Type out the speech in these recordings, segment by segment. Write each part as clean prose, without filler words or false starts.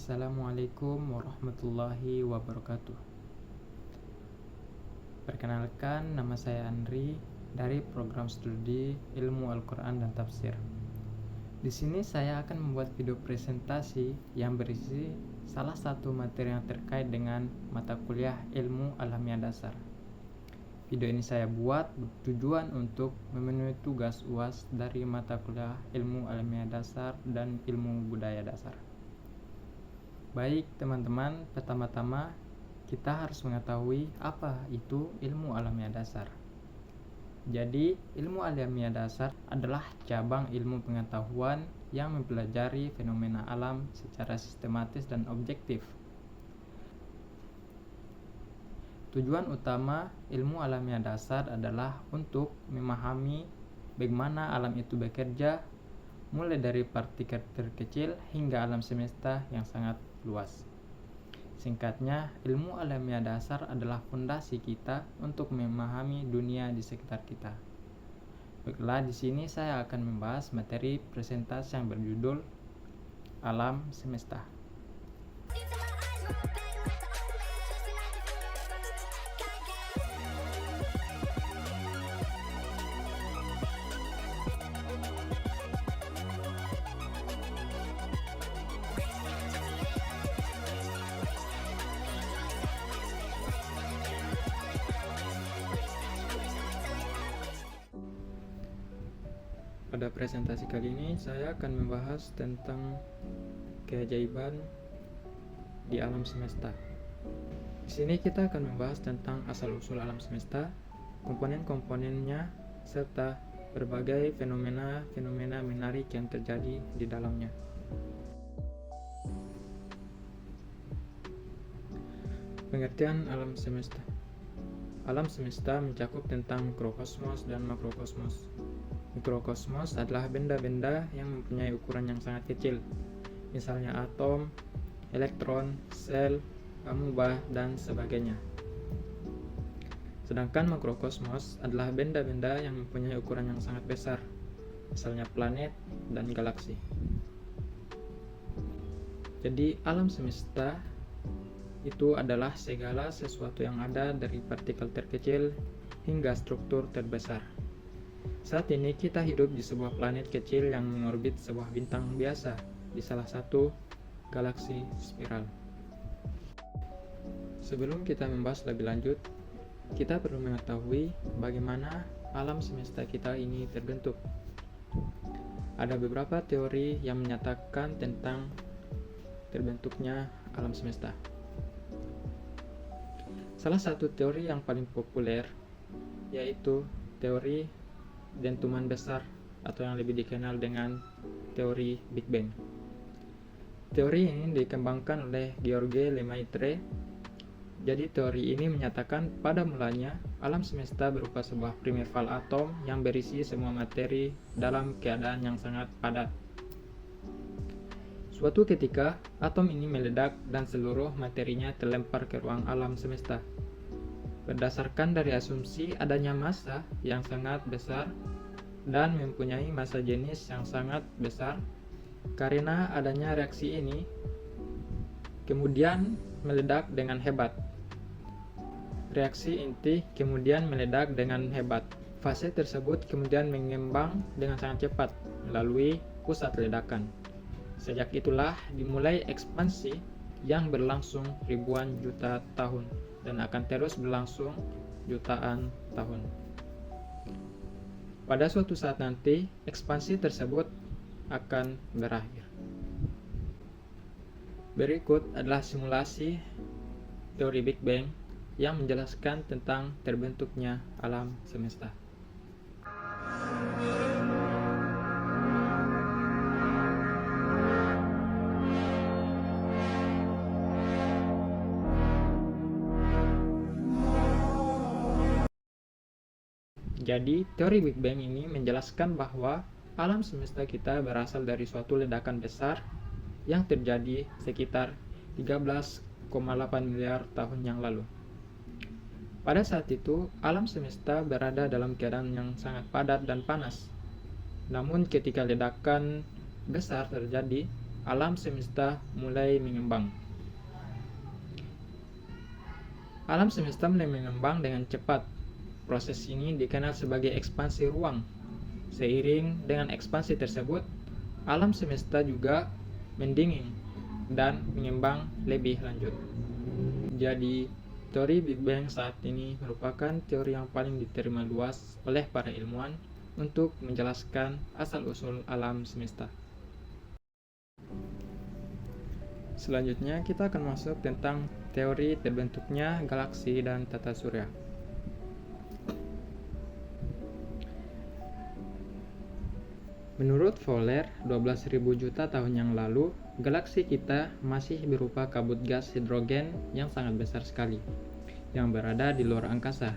Assalamualaikum warahmatullahi wabarakatuh. Perkenalkan, nama saya Andri dari program studi Ilmu Al-Quran dan Tafsir. Di sini saya akan membuat video presentasi yang berisi salah satu materi yang terkait dengan mata kuliah Ilmu Alamiah Dasar. Video ini saya buat bertujuan untuk memenuhi tugas UAS dari mata kuliah Ilmu Alamiah Dasar dan Ilmu Budaya Dasar. Baik teman-teman, pertama-tama kita harus mengetahui apa itu ilmu alamiah dasar. Jadi, ilmu alamiah dasar adalah cabang ilmu pengetahuan yang mempelajari fenomena alam secara sistematis dan objektif. Tujuan utama ilmu alamiah dasar adalah untuk memahami bagaimana alam itu bekerja, mulai dari partikel terkecil hingga alam semesta yang sangat luas. Singkatnya, ilmu alamiah dasar adalah fondasi kita untuk memahami dunia di sekitar kita. Baiklah, di sini saya akan membahas materi presentasi yang berjudul Alam Semesta. Pada presentasi kali ini saya akan membahas tentang keajaiban di alam semesta. Di sini kita akan membahas tentang asal-usul alam semesta, komponen-komponennya, serta berbagai fenomena-fenomena menarik yang terjadi di dalamnya. Pengertian alam semesta. Alam semesta mencakup tentang mikrokosmos dan makrokosmos. Mikrokosmos adalah benda-benda yang mempunyai ukuran yang sangat kecil, misalnya atom, elektron, sel, amuba, dan sebagainya. Sedangkan makrokosmos adalah benda-benda yang mempunyai ukuran yang sangat besar, misalnya planet dan galaksi. Jadi, alam semesta itu adalah segala sesuatu yang ada dari partikel terkecil hingga struktur terbesar. Saat ini kita hidup di sebuah planet kecil yang mengorbit sebuah bintang biasa di salah satu galaksi spiral. Sebelum kita membahas lebih lanjut, kita perlu mengetahui bagaimana alam semesta kita ini terbentuk. Ada beberapa teori yang menyatakan tentang terbentuknya alam semesta. Salah satu teori yang paling populer yaitu teori dentuman besar atau yang lebih dikenal dengan teori Big Bang. Teori ini dikembangkan oleh Georges Lemaitre. Jadi teori ini menyatakan pada mulanya alam semesta berupa sebuah primeval atom yang berisi semua materi dalam keadaan yang sangat padat. Suatu ketika atom ini meledak dan seluruh materinya terlempar ke ruang alam semesta. Berdasarkan dari asumsi adanya massa yang sangat besar dan mempunyai massa jenis yang sangat besar, karena adanya reaksi ini kemudian meledak dengan hebat. Reaksi inti kemudian meledak dengan hebat. Fase tersebut kemudian mengembang dengan sangat cepat melalui pusat ledakan. Sejak itulah dimulai ekspansi yang berlangsung ribuan juta tahun dan akan terus berlangsung jutaan tahun. Pada suatu saat nanti, ekspansi tersebut akan berakhir. Berikut adalah simulasi teori Big Bang yang menjelaskan tentang terbentuknya alam semesta. Jadi, teori Big Bang ini menjelaskan bahwa alam semesta kita berasal dari suatu ledakan besar yang terjadi sekitar 13,8 miliar tahun yang lalu. Pada saat itu, alam semesta berada dalam keadaan yang sangat padat dan panas. Namun ketika ledakan besar terjadi, alam semesta mulai mengembang. Alam semesta mulai mengembang dengan cepat. Proses ini dikenal sebagai ekspansi ruang. Seiring dengan ekspansi tersebut, alam semesta juga mendingin dan mengembang lebih lanjut. Jadi, teori Big Bang saat ini merupakan teori yang paling diterima luas oleh para ilmuwan untuk menjelaskan asal-usul alam semesta. Selanjutnya, kita akan masuk tentang teori terbentuknya galaksi dan tata surya. Menurut Fowler, 12.000 juta tahun yang lalu, galaksi kita masih berupa kabut gas hidrogen yang sangat besar sekali, yang berada di luar angkasa.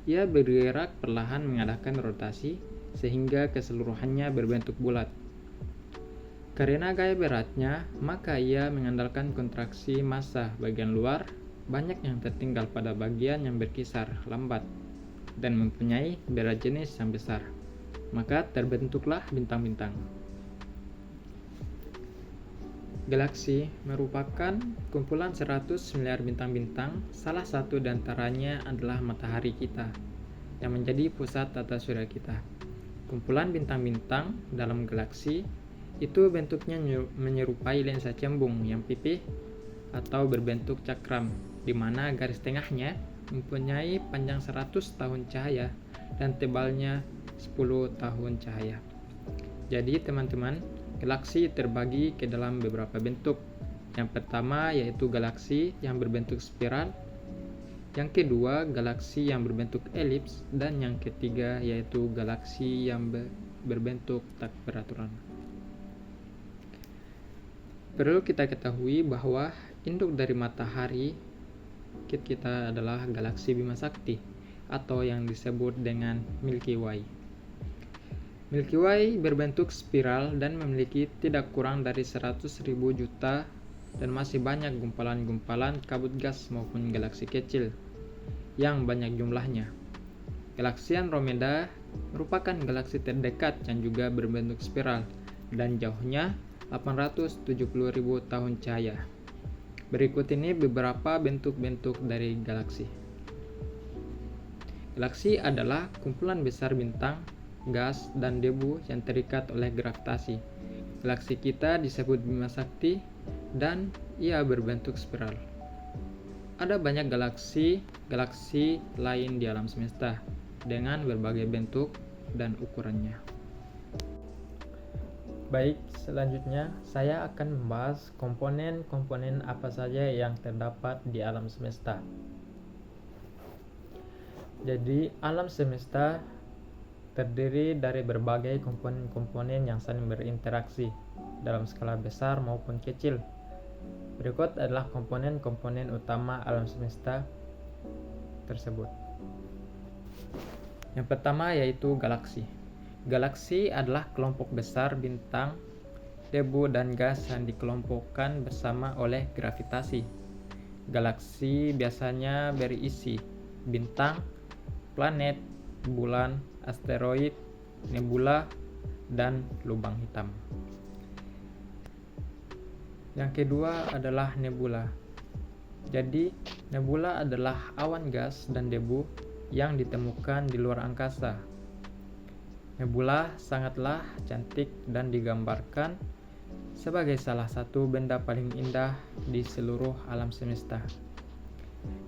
Ia bergerak perlahan mengadakan rotasi, sehingga keseluruhannya berbentuk bulat. Karena gaya beratnya, maka ia mengandalkan kontraksi massa bagian luar, banyak yang tertinggal pada bagian yang berkisar lambat, dan mempunyai berat jenis yang besar. Maka terbentuklah bintang-bintang. Galaksi merupakan kumpulan 100 miliar bintang-bintang, salah satu di antaranya adalah matahari kita, yang menjadi pusat tata surya kita. Kumpulan bintang-bintang dalam galaksi itu bentuknya menyerupai lensa cembung yang pipih atau berbentuk cakram, di mana garis tengahnya mempunyai panjang 100 tahun cahaya dan tebalnya 10 tahun cahaya. Jadi teman-teman, galaksi terbagi ke dalam beberapa bentuk. Yang pertama yaitu galaksi yang berbentuk spiral, yang kedua galaksi yang berbentuk elips, dan yang ketiga yaitu galaksi yang berbentuk tak beraturan. Perlu kita ketahui bahwa induk dari matahari kita adalah galaksi Bima Sakti atau yang disebut dengan Milky Way. Milky Way berbentuk spiral dan memiliki tidak kurang dari 100.000 juta dan masih banyak gumpalan-gumpalan kabut gas maupun galaksi kecil yang banyak jumlahnya. Galaksi Andromeda merupakan galaksi terdekat yang juga berbentuk spiral dan jauhnya 870.000 tahun cahaya. Berikut ini beberapa bentuk-bentuk dari galaksi. Galaksi adalah kumpulan besar bintang, gas, dan debu yang terikat oleh gravitasi. Galaksi kita disebut Bima Sakti dan ia berbentuk spiral. Ada banyak galaksi lain di alam semesta dengan berbagai bentuk dan ukurannya. Baik, selanjutnya saya akan membahas komponen-komponen apa saja yang terdapat di alam semesta. Jadi, alam semesta terdiri dari berbagai komponen-komponen yang saling berinteraksi dalam skala besar maupun kecil. Berikut adalah komponen-komponen utama alam semesta tersebut. Yang pertama yaitu galaksi. Galaksi adalah kelompok besar bintang, debu, dan gas yang dikelompokkan bersama oleh gravitasi. Galaksi biasanya berisi bintang, planet, bulan, asteroid, nebula, dan lubang hitam. Yang kedua adalah nebula. Jadi, nebula adalah awan gas dan debu yang ditemukan di luar angkasa. Nebula sangatlah cantik dan digambarkan sebagai salah satu benda paling indah di seluruh alam semesta.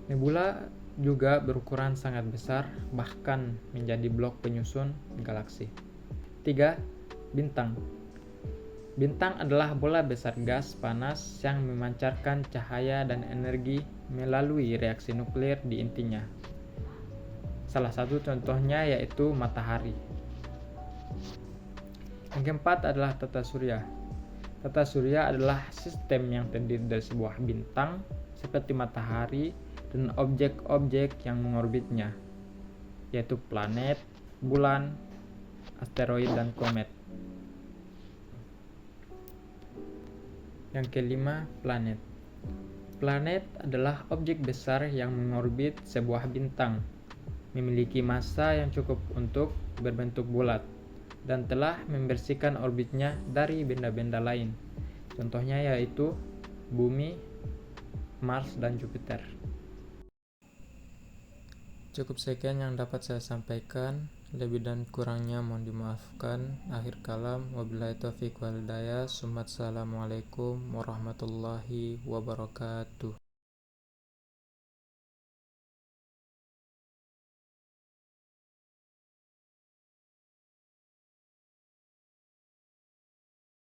Nebula juga berukuran sangat besar, bahkan menjadi blok penyusun galaksi. 3. Bintang. Bintang adalah bola besar gas panas yang memancarkan cahaya dan energi melalui reaksi nuklir di intinya. Salah satu contohnya yaitu matahari. Yang keempat adalah tata surya. Tata surya adalah sistem yang terdiri dari sebuah bintang seperti matahari dan objek-objek yang mengorbitnya, yaitu planet, bulan, asteroid, dan komet. Yang kelima, planet. Planet adalah objek besar yang mengorbit sebuah bintang, memiliki massa yang cukup untuk berbentuk bulat, dan telah membersihkan orbitnya dari benda-benda lain, Contohnya yaitu Bumi, Mars, dan Jupiter. Cukup sekian yang dapat saya sampaikan. Lebih dan kurangnya mohon dimaafkan. Akhir kalam, wabillahi taufiq wal hidayah. Assalamualaikum warahmatullahi wabarakatuh.